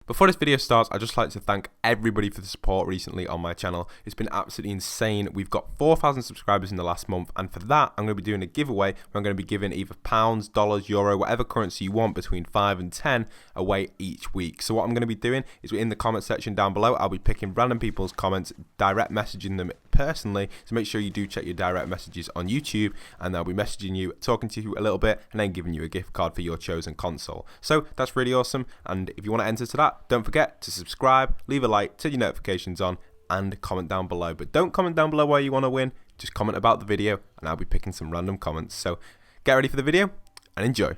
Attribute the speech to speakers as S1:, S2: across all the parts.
S1: Before this video starts, I'd just like to thank everybody for the support recently on my channel. It's been absolutely insane. We've got 4,000 subscribers in the last month, and for that, I'm going to be doing a giveaway where I'm going to be giving either pounds, dollars, euro, whatever currency you want between 5 and 10 away each week. So what I'm going to be doing is in the comment section down below, I'll be picking random people's comments, direct messaging them personally, so make sure you do check your direct messages on YouTube, and I'll be messaging you, talking to you a little bit, and then giving you a gift card for your chosen console. So that's really awesome, and if you want to enter to that, don't forget to subscribe, leave a like, turn your notifications on, and comment down below. But don't comment down below where you want to win, just comment about the video, and I'll be picking some random comments. So get ready for the video, and enjoy.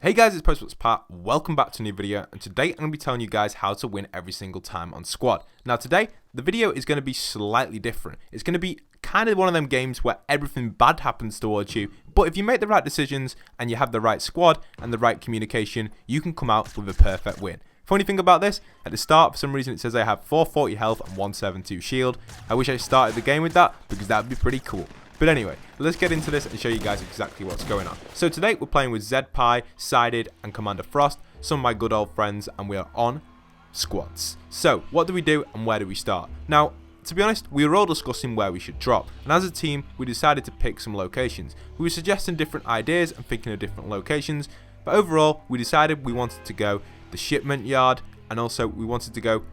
S1: Hey guys, it's Postbox Pat, welcome back to a new video, and today I'm going to be telling you guys how to win every single time on Squad. Now today, the video is going to be slightly different. It's going to be kind of one of them games where everything bad happens towards you, but if you make the right decisions, and you have the right squad, and the right communication, you can come out with a perfect win. Funny thing about this, at the start, for some reason it says I have 440 health and 172 shield. I wish I started the game with that, because that would be pretty cool. But anyway, let's get into this and show you guys exactly what's going on. So today we're playing with ZPie, Sided, and Commander Frost, some of my good old friends, and we are on squads. So what do we do and where do we start? Now, to be honest, we were all discussing where we should drop, and as a team, we decided to pick some locations. We were suggesting different ideas and thinking of different locations, but overall, we decided we wanted to go the shipment yard, and also we wanted to go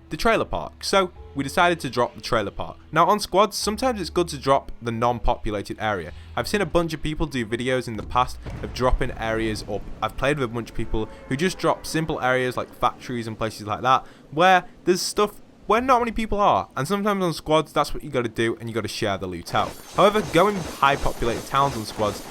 S1: the trailer park. So we decided to drop the trailer park. Now on squads, sometimes it's good to drop the non-populated area. I've seen a bunch of people do videos in the past of dropping areas, or I've played with a bunch of people who just drop simple areas like factories and places like that, where there's stuff where not many people are, and sometimes on squads that's what you got to do, and you got to share the loot out. However, going high populated towns on squads,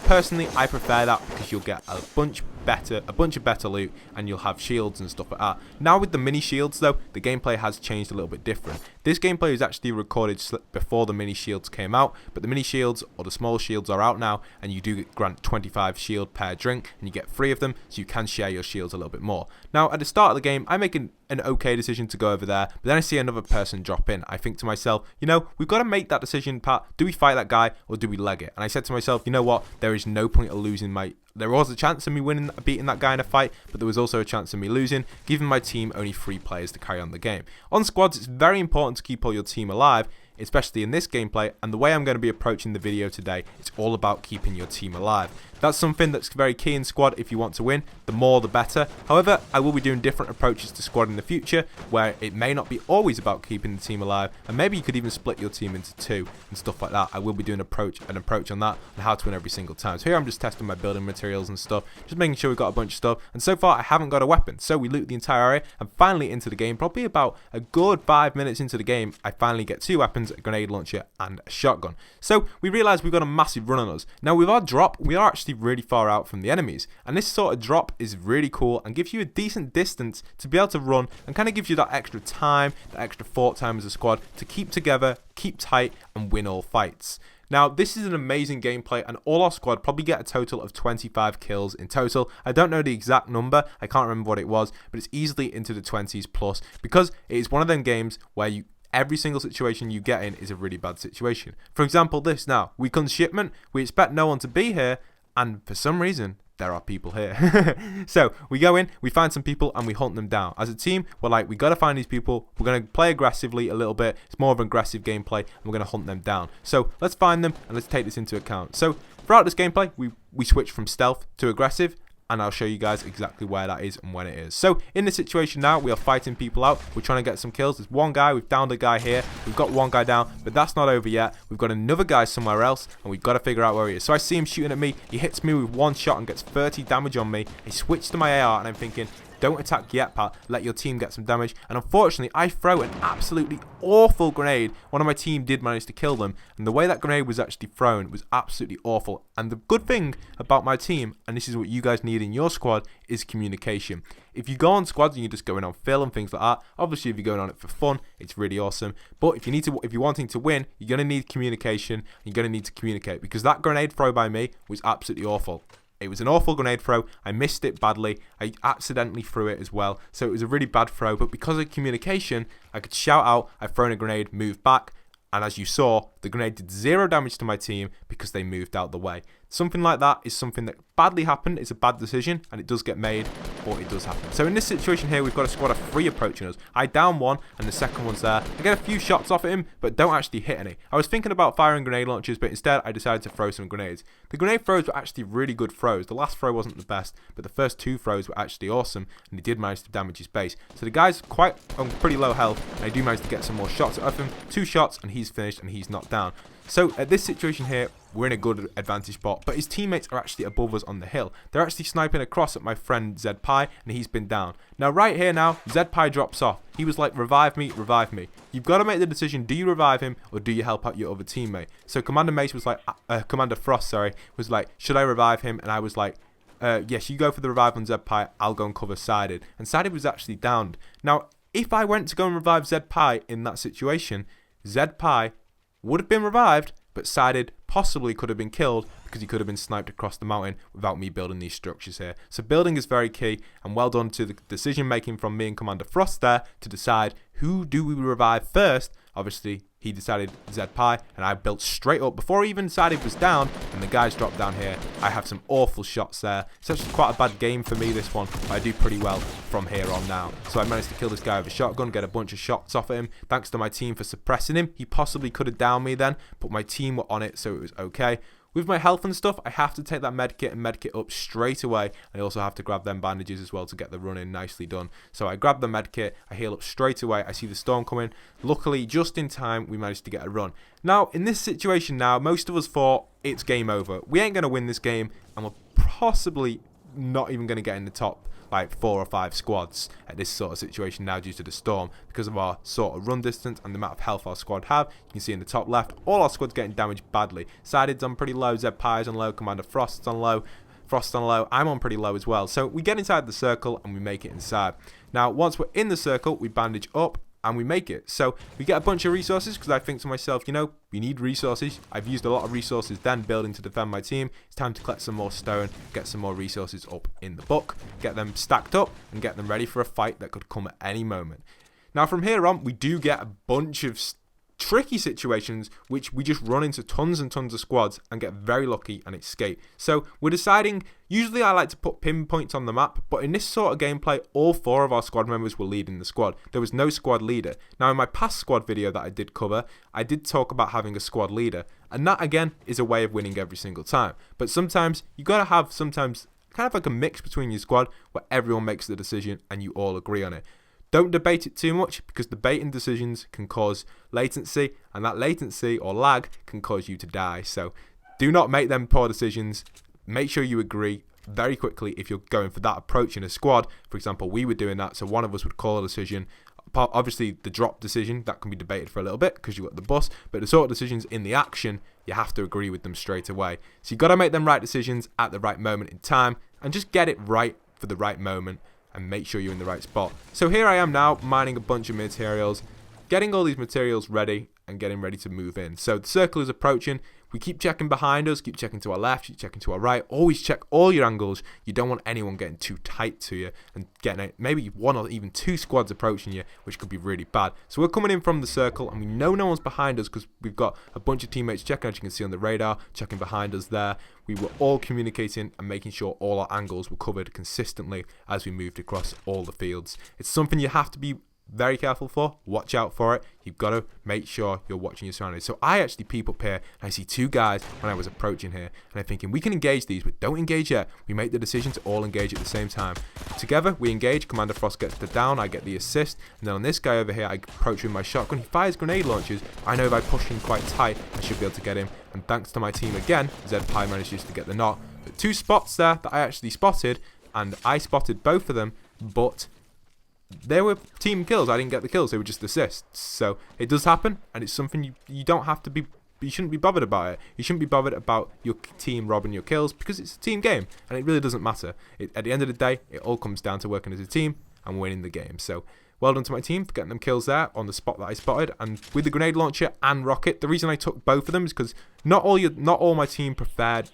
S1: personally I prefer that because you'll get a bunch of better loot, and you'll have shields and stuff like that. Now with the mini shields though, the gameplay has changed a little bit different. This gameplay was actually recorded before the mini shields came out, but the mini shields or the small shields are out now, and you do grant 25 shield per drink, and you get 3 of them, so you can share your shields a little bit more. Now at the start of the game, I make an okay decision to go over there, but then I see another person drop in. I think to myself, you know, we've got to make that decision, Pat. Do we fight that guy or do we leg it? And I said to myself, you know what, there is no point of losing there was a chance of me beating that guy in a fight, but there was also a chance of me losing, giving my team only 3 players to carry on the game. On squads, it's very important to keep all your team alive, especially in this gameplay, and the way I'm going to be approaching the video today, it's all about keeping your team alive. That's something that's very key in squad if you want to win. The more the better. However, I will be doing different approaches to squad in the future, where it may not be always about keeping the team alive, and maybe you could even split your team into 2 and stuff like that. I will be doing an approach on that and how to win every single time. So here I'm just testing my building materials and stuff, just making sure we've got a bunch of stuff, and so far I haven't got a weapon. So we loot the entire area, and finally into the game, probably about a good 5 minutes into the game, I finally get 2 weapons, a grenade launcher and a shotgun. So we realise we've got a massive run on us. Now with our drop, we are actually really far out from the enemies, and this sort of drop is really cool and gives you a decent distance to be able to run, and kind of gives you that extra time, that extra fort time as a squad to keep together, keep tight, and win all fights. Now, this is an amazing gameplay, and all our squad probably get a total of 25 kills in total. I don't know the exact number, I can't remember what it was, but it's easily into the 20s plus, because it is one of them games where every single situation you get in is a really bad situation. For example, this now, we come shipment, we expect no one to be here, and for some reason, there are people here. So we go in, we find some people, and we hunt them down. As a team, we're like, we got to find these people. We're going to play aggressively a little bit. It's more of an aggressive gameplay, and we're going to hunt them down. So let's find them, and let's take this into account. So throughout this gameplay, we switch from stealth to aggressive, and I'll show you guys exactly where that is and when it is. So in this situation now, we are fighting people out. We're trying to get some kills. There's one guy, we've downed a guy here. We've got one guy down, but that's not over yet. We've got another guy somewhere else, and we've got to figure out where he is. So I see him shooting at me. He hits me with 1 shot and gets 30 damage on me. He switched to my AR, and I'm thinking, don't attack yet, Pat. Let your team get some damage. And unfortunately, I throw an absolutely awful grenade. One of my team did manage to kill them, and the way that grenade was actually thrown was absolutely awful. And the good thing about my team, and this is what you guys need in your squad, is communication. If you go on squads and you're just going on fill and things like that, obviously if you're going on it for fun, it's really awesome. But if you're wanting to win, you're going to need communication. You're going to need to communicate, because that grenade throw by me was absolutely awful. It was an awful grenade throw. I missed it badly. I accidentally threw it as well. So it was a really bad throw. But because of communication, I could shout out, I've thrown a grenade, move back. And as you saw, The grenade did 0 damage to my team because they moved out the way. Something like that is something that badly happened. It's a bad decision, and it does get made, but it does happen. So in this situation here, we've got a squad of 3 approaching us. I down one, and the second one's there. I get a few shots off at him, but don't actually hit any. I was thinking about firing grenade launchers, but instead I decided to throw some grenades. The grenade throws were actually really good throws. The last throw wasn't the best, but the first 2 throws were actually awesome, and he did manage to damage his base. So the guy's quite on pretty low health, and I do manage to get some more shots off him. 2 shots, and he's finished, and he's knocked down. So at this situation here, we're in a good advantage spot, but his teammates are actually above us on the hill. They're actually sniping across at my friend ZPie, and he's been down. Now right here now, ZPie drops off. He was like, revive me, revive me. You've got to make the decision, do you revive him, or do you help out your other teammate? So Commander Mace was like, Commander Frost, sorry, was like, should I revive him? And I was like, yes, you go for the revive on ZPie, I'll go and cover Sided. And Sided was actually downed. Now, if I went to go and revive ZPie in that situation, ZPie would have been revived, but Sided possibly could have been killed because he could have been sniped across the mountain without me building these structures here. So building is very key, and well done to the decision making from me and Commander Frost there to decide who do we revive first. Obviously, he decided ZPie, and I built straight up before even Sided was down, and the guys dropped down here. I have some awful shots there. It's actually quite a bad game for me, this one, but I do pretty well from here on now. So I managed to kill this guy with a shotgun, get a bunch of shots off at him, thanks to my team for suppressing him. He possibly could have downed me then, but my team were on it, so it was okay. With my health and stuff, I have to take that medkit and medkit up straight away. I also have to grab them bandages as well to get the run in nicely done. So I grab the medkit, I heal up straight away. I see the storm coming. Luckily, just in time, we managed to get a run. Now, in this situation now, most of us thought it's game over. We ain't going to win this game, and we're possibly not even going to get in the top like 4 or 5 squads at this sort of situation now due to the storm because of our sort of run distance and the amount of health our squad have. You can see in the top left, all our squad's getting damaged badly. Sided's on pretty low, ZPie's on low, Commander Frost's on low, I'm on pretty low as well. So we get inside the circle and we make it inside. Now, once we're in the circle, we bandage up and we make it. So we get a bunch of resources because I think to myself, you know, we need resources. I've used a lot of resources then building to defend my team. It's time to collect some more stone, get some more resources up in the book, get them stacked up and get them ready for a fight that could come at any moment. Now from here on, we do get a bunch of tricky situations which we just run into tons and tons of squads and get very lucky and escape. So we're deciding, usually I like to put pinpoints on the map, but in this sort of gameplay, all 4 of our squad members were leading the squad. There was no squad leader. Now in my past squad video that I did cover, I did talk about having a squad leader, and that again is a way of winning every single time. But sometimes you gotta have sometimes kind of like a mix between your squad where everyone makes the decision and you all agree on it. Don't debate it too much because debating decisions can cause latency, and that latency or lag can cause you to die. So do not make them poor decisions. Make sure you agree very quickly if you're going for that approach in a squad. For example, we were doing that, so one of us would call a decision. Obviously, the drop decision, that can be debated for a little bit because you've got the bus, but the sort of decisions in the action, you have to agree with them straight away. So you've got to make them right decisions at the right moment in time and just get it right for the right moment and make sure you're in the right spot. So here I am now mining a bunch of materials, getting all these materials ready and getting ready to move in. So the circle is approaching. We keep checking behind us, keep checking to our left, keep checking to our right. Always check all your angles. You don't want anyone getting too tight to you and getting maybe 1 or even 2 squads approaching you, which could be really bad. So we're coming in from the circle and we know no one's behind us because we've got a bunch of teammates checking, as you can see on the radar, checking behind us there. We were all communicating and making sure all our angles were covered consistently as we moved across all the fields. It's something you have to be very careful for. Watch out for it. You've got to make sure you're watching your surroundings. So I actually peep up here and I see 2 guys when I was approaching here, and I'm thinking we can engage these, but don't engage yet. We make the decision to all engage at the same time. Together we engage. Commander Frost gets the down, I get the assist, and then on this guy over here I approach with my shotgun. He fires grenade launchers. I know if I push him quite tight I should be able to get him, and thanks to my team again, ZPie manages to get the knock. But 2 spots there that I actually spotted, and I spotted both of them, but they were team kills. I didn't get the kills, they were just assists. So it does happen, and it's something you don't have to be, you shouldn't be bothered about it. You shouldn't be bothered about your team robbing your kills because it's a team game and it really doesn't matter. At the end of the day, it all comes down to working as a team and winning the game. So well done to my team for getting them kills there on the spot that I spotted. And with the grenade launcher and rocket, the reason I took both of them is because not all my team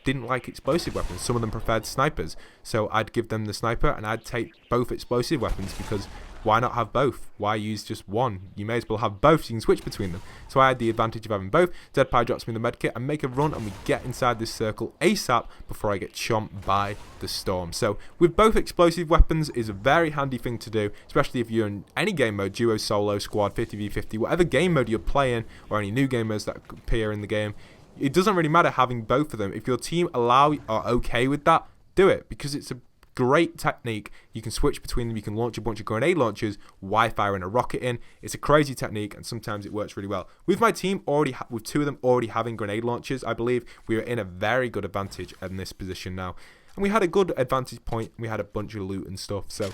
S1: didn't like explosive weapons. Some of them preferred snipers. So I'd give them the sniper and I'd take both explosive weapons because why not have both? Why use just one? You may as well have both so you can switch between them. So I had the advantage of having both. Deadpie drops me the medkit and make a run, and we get inside this circle ASAP before I get chomped by the storm. So with both explosive weapons is a very handy thing to do, especially if you're in any game mode, duo, solo, squad, 50v50, whatever game mode you're playing, or any new gamers that appear in the game. It doesn't really matter having both of them. If your team are okay with that, do it, because it's a great technique. You can switch between them. You can launch a bunch of grenade launchers, Wi-Fi and a rocket in. It's a crazy technique, and sometimes it works really well. With my team with two of them already having grenade launchers, I believe we are in a very good advantage in this position now. And we had a good advantage point. We had a bunch of loot and stuff, so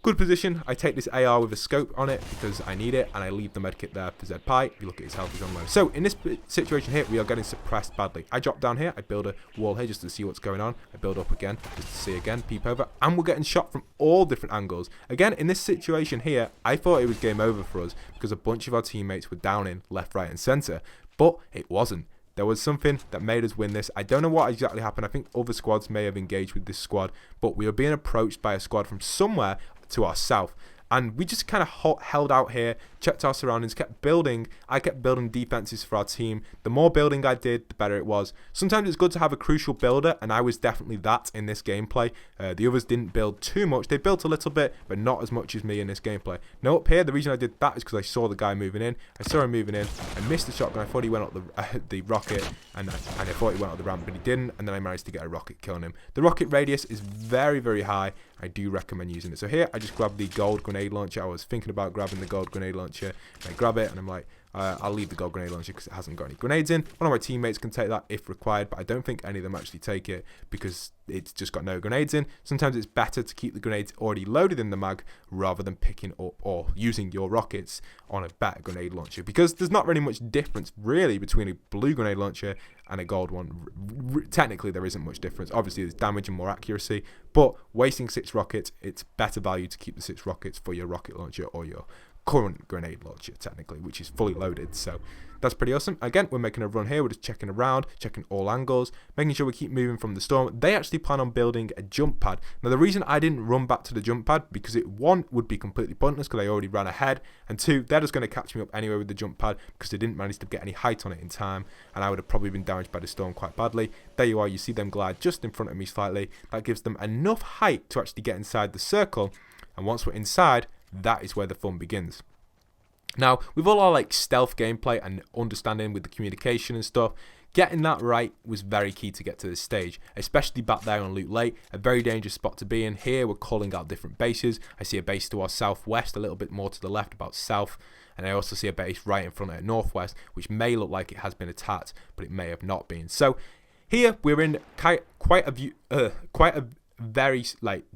S1: good position. I take this AR with a scope on it because I need it, and I leave the medkit there for ZPie. If you look at his health, he's on low. So in this situation here, we are getting suppressed badly. I drop down here, I build a wall here just to see what's going on. I build up again just to see again, peep over, and we're getting shot from all different angles. Again, in this situation here, I thought it was game over for us because a bunch of our teammates were down in left, right, and center, but it wasn't. There was something that made us win this. I don't know what exactly happened. I think other squads may have engaged with this squad, but we were being approached by a squad from somewhere to our south, and we just kind of held out here, checked our surroundings, kept building. I kept building defenses for our team. The more building I did, the better it was. Sometimes it's good to have a crucial builder, and I was definitely that in this gameplay. The others didn't build too much. They built a little bit, but not as much as me in this gameplay. Now up here, the reason I did that is because I saw the guy moving in. I saw him moving in. I missed the shotgun. I thought he went up the rocket, and I thought he went up the ramp, but he didn't, and then I managed to get a rocket killing him. The rocket radius is very, very high. I do recommend using it. So here, I just grabbed the gold grenade launcher. I was thinking about grabbing the gold grenade launcher. I grab it, and I'm like, I'll leave the gold grenade launcher because it hasn't got any grenades in. One of my teammates can take that if required, but I don't think any of them actually take it because it's just got no grenades in. Sometimes it's better to keep the grenades already loaded in the mag rather than picking up or using your rockets on a better grenade launcher, because there's not really much difference really between a blue grenade launcher and a gold one. Technically, there isn't much difference. Obviously, there's damage and more accuracy, but wasting 6 rockets, it's better value to keep the 6 rockets for your rocket launcher or your current grenade launcher, technically, which is fully loaded. So that's pretty awesome. Again, we're making a run here. We're just checking around, checking all angles, making sure we keep moving from the storm. They actually plan on building a jump pad. Now, the reason I didn't run back to the jump pad, because it, 1, would be completely pointless because I already ran ahead, and 2, they're just going to catch me up anyway with the jump pad because they didn't manage to get any height on it in time, and I would have probably been damaged by the storm quite badly. There you are. You see them glide just in front of me slightly. That gives them enough height to actually get inside the circle, and once we're inside, that is where the fun begins. Now, with all our stealth gameplay and understanding with the communication and stuff, getting that right was very key to get to this stage, especially back there on Loot Lake, a very dangerous spot to be in. Here, we're calling out different bases. I see a base to our southwest, a little bit more to the left, about south, and I also see a base right in front at northwest, which may look like it has been attacked, but it may have not been. So here, we're in quite a very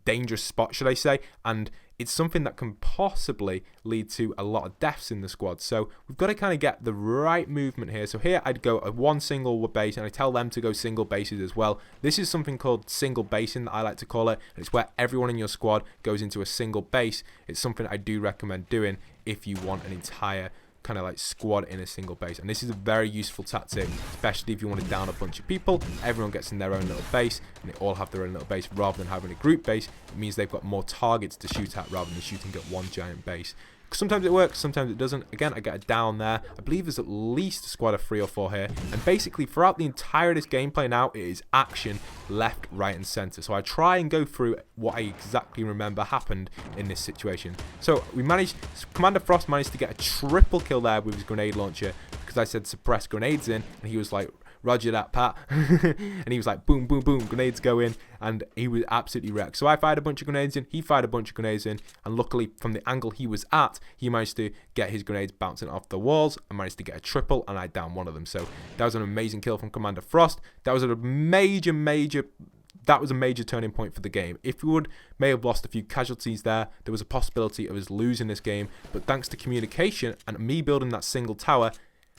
S1: dangerous spot, should I say, and it's something that can possibly lead to a lot of deaths in the squad. So we've got to kind of get the right movement here. So here I'd go a 1 single base, and I tell them to go single bases as well. This is something called single basing that I like to call it, and it's where everyone in your squad goes into a single base. It's something I do recommend doing if you want an entire kind of squad in a single base, and this is a very useful tactic, especially if you want to down a bunch of people. Everyone gets in their own little base, and they all have their own little base rather than having a group base. It means they've got more targets to shoot at rather than shooting at one giant base. Sometimes it works, sometimes it doesn't. Again, I get a down there. I believe there's at least a squad of 3 or 4 here. And basically, throughout the entire of this gameplay now, it is action left, right, and center. So I try and go through what I exactly remember happened in this situation. So we managed, Commander Frost managed to get a triple kill there with his grenade launcher because I said suppress grenades in, and he was like, Roger that, Pat. And he was like, boom, boom, boom, grenades go in, and he was absolutely wrecked. So I fired a bunch of grenades in, he fired a bunch of grenades in, and luckily from the angle he was at, he managed to get his grenades bouncing off the walls and managed to get a triple, and I downed one of them. So that was an amazing kill from Commander Frost. That was a major turning point for the game. If we may have lost a few casualties there was a possibility of us losing this game, but thanks to communication and me building that single tower,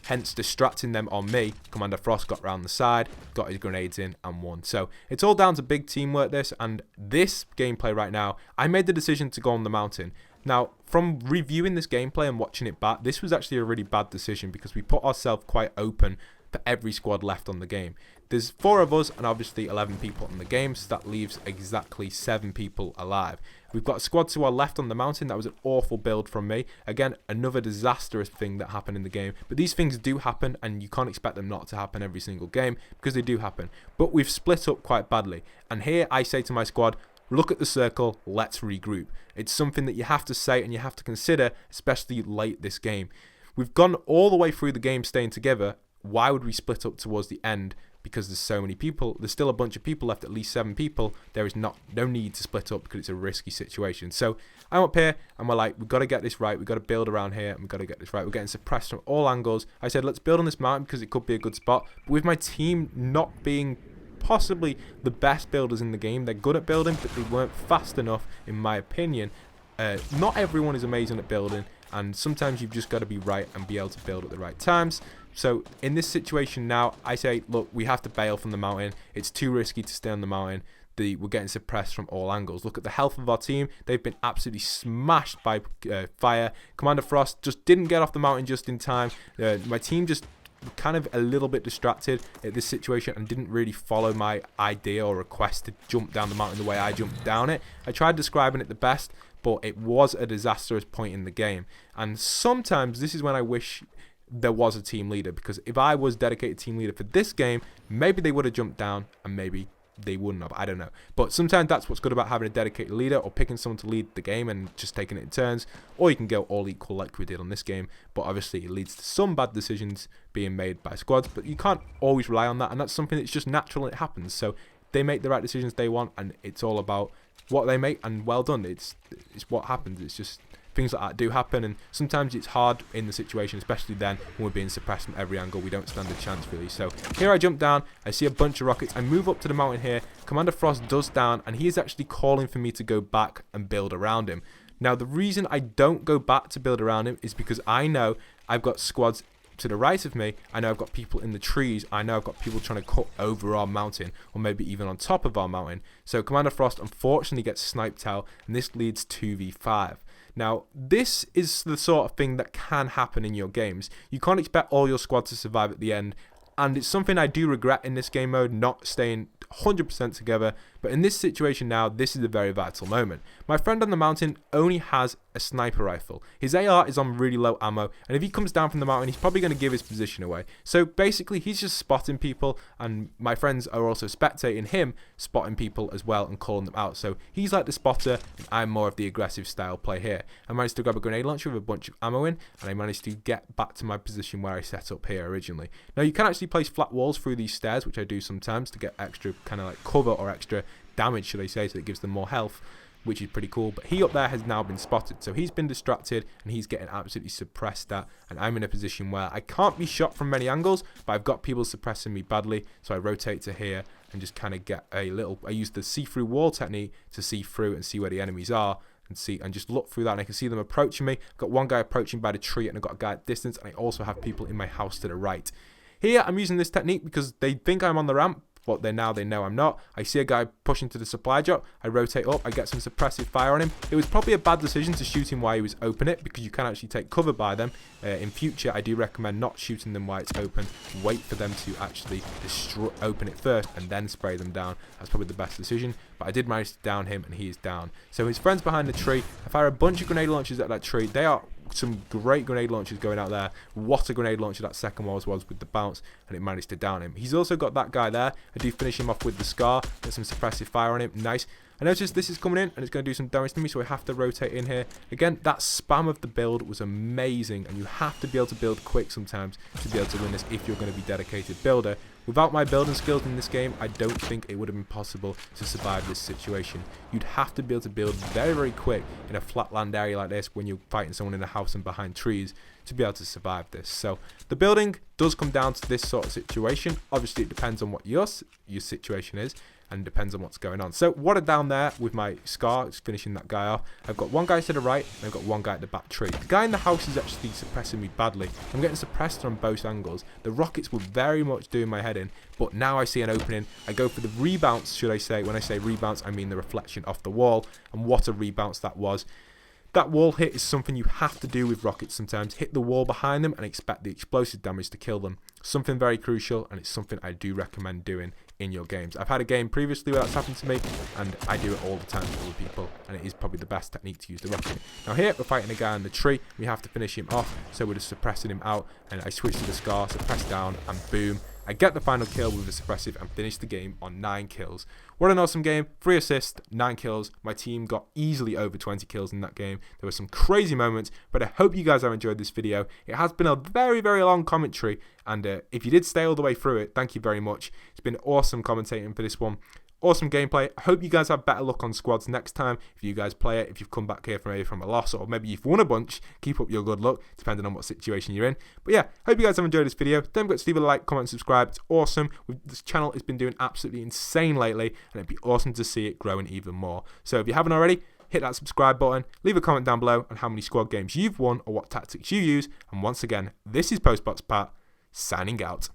S1: hence distracting them on me, Commander Frost got round the side, got his grenades in, and won. So it's all down to big teamwork, this, and this gameplay right now, I made the decision to go on the mountain. Now, from reviewing this gameplay and watching it back, this was actually a really bad decision because we put ourselves quite open for every squad left on the game. There's 4 of us and obviously 11 people on the game, so that leaves exactly 7 people alive. We've got a squad to our left on the mountain. That was an awful build from me. Again, another disastrous thing that happened in the game. But these things do happen, and you can't expect them not to happen every single game, because they do happen. But we've split up quite badly. And here I say to my squad, look at the circle, let's regroup. It's something that you have to say and you have to consider, especially late this game. We've gone all the way through the game staying together. Why would we split up towards the end? Because there's so many people. There's still a bunch of people left, at least 7 people. There is no need to split up because it's a risky situation. So I'm up here and we're like, we've got to get this right. We've got to build around here and we've got to get this right. We're getting suppressed from all angles. I said, let's build on this mountain because it could be a good spot. But with my team not being possibly the best builders in the game, they're good at building, but they weren't fast enough, in my opinion. Not everyone is amazing at building, and sometimes you've just got to be right and be able to build at the right times. So in this situation now, I say, look, we have to bail from the mountain. It's too risky to stay on the mountain. We're getting suppressed from all angles. Look at the health of our team. They've been absolutely smashed by fire. Commander Frost just didn't get off the mountain just in time. My team just kind of a little bit distracted at this situation and didn't really follow my idea or request to jump down the mountain the way I jumped down it. I tried describing it the best, but it was a disastrous point in the game. And sometimes this is when I wish there was a team leader, because if I was dedicated team leader for this game, maybe they would have jumped down and maybe they wouldn't have. I don't know. But sometimes that's what's good about having a dedicated leader, or picking someone to lead the game and just taking it in turns. Or you can go all equal like we did on this game. But obviously it leads to some bad decisions being made by squads. But you can't always rely on that. And that's something that's just natural and it happens. So they make the right decisions they want, and it's all about what they make, and well done. It's what happens. It's just things like that do happen, and sometimes it's hard in the situation, especially then when we're being suppressed from every angle. We don't stand a chance really. So here I jump down, I see a bunch of rockets, I move up to the mountain here. Commander Frost does down, and he is actually calling for me to go back and build around him. Now the reason I don't go back to build around him is because I know I've got squads to the right of me. I know I've got people in the trees. I know I've got people trying to cut over our mountain, or maybe even on top of our mountain. So Commander Frost unfortunately gets sniped out, and this leads 2v5. Now, this is the sort of thing that can happen in your games. You can't expect all your squad to survive at the end, and it's something I do regret in this game mode, not staying 100% together. But in this situation now, this is a very vital moment. My friend on the mountain only has a sniper rifle. His AR is on really low ammo, and if he comes down from the mountain, he's probably going to give his position away. So basically, he's just spotting people, and my friends are also spectating him spotting people as well and calling them out. So he's like the spotter, and I'm more of the aggressive style play here. I managed to grab a grenade launcher with a bunch of ammo in, and I managed to get back to my position where I set up here originally. Now you can actually place flat walls through these stairs, which I do sometimes to get extra kind of like cover, or extra damage, should I say, so it gives them more health, which is pretty cool. But he up there has now been spotted, so he's been distracted and he's getting absolutely suppressed at, and I'm in a position where I can't be shot from many angles, but I've got people suppressing me badly. So I rotate to here and just kind of get a little, I use the see-through wall technique to see through and see where the enemies are, and see and just look through that, and I can see them approaching me. I've got one guy approaching by the tree, and I've got a guy at distance, and I also have people in my house to the right. Here I'm using this technique because they think I'm on the ramp, but they know I'm not. I see a guy pushing to the supply drop. I rotate up. I get some suppressive fire on him. It was probably a bad decision to shoot him while he was open it, because you can actually take cover by them. In future, I do recommend not shooting them while it's open. Wait for them to actually open it first and then spray them down. That's probably the best decision. But I did manage to down him, and he is down. So his friend's behind the tree. I fire a bunch of grenade launchers at that tree. They are some great grenade launchers going out there. What a grenade launcher that second was with the bounce, and it managed to down him. He's also got that guy there. I do finish him off with the scar, get some suppressive fire on him. Nice. I noticed this is coming in and it's going to do some damage to me, so I have to rotate in here. Again, that spam of the build was amazing, and you have to be able to build quick sometimes to be able to win this if you're going to be a dedicated builder. Without my building skills in this game, I don't think it would have been possible to survive this situation. You'd have to be able to build very, very quick in a flat land area like this when you're fighting someone in a house and behind trees to be able to survive this. So the building does come down to this sort of situation. Obviously, it depends on what your situation is, and depends on what's going on. So water down there with my scar, just finishing that guy off. I've got one guy to the right, and I've got one guy at the back tree. The guy in the house is actually suppressing me badly. I'm getting suppressed on both angles. The rockets were very much doing my head in, but now I see an opening. I go for the rebounce, should I say. When I say rebounce, I mean the reflection off the wall, and what a rebounce that was. That wall hit is something you have to do with rockets sometimes. Hit the wall behind them and expect the explosive damage to kill them. Something very crucial, and it's something I do recommend doing in your games. I've had a game previously where that's happened to me, and I do it all the time with other people, and it is probably the best technique to use the rocket. Now here, we're fighting a guy in the tree. We have to finish him off, so we're just suppressing him out, and I switch to the SCAR, suppress down, and boom. I get the final kill with the suppressive and finish the game on 9 kills. What an awesome game. 3 assists, 9 kills. My team got easily over 20 kills in that game. There were some crazy moments, but I hope you guys have enjoyed this video. It has been a very, very long commentary, and if you did stay all the way through it, thank you very much. It's been awesome commentating for this one. Awesome gameplay. I hope you guys have better luck on squads next time if you guys play it. If you've come back here from a loss, or maybe you've won a bunch, keep up your good luck depending on what situation you're in. But yeah, hope you guys have enjoyed this video. Don't forget to leave a like, comment, and subscribe. It's awesome. This channel has been doing absolutely insane lately, and it'd be awesome to see it growing even more. So if you haven't already, hit that subscribe button, leave a comment down below on how many squad games you've won or what tactics you use. And once again, this is Postbox Pat signing out.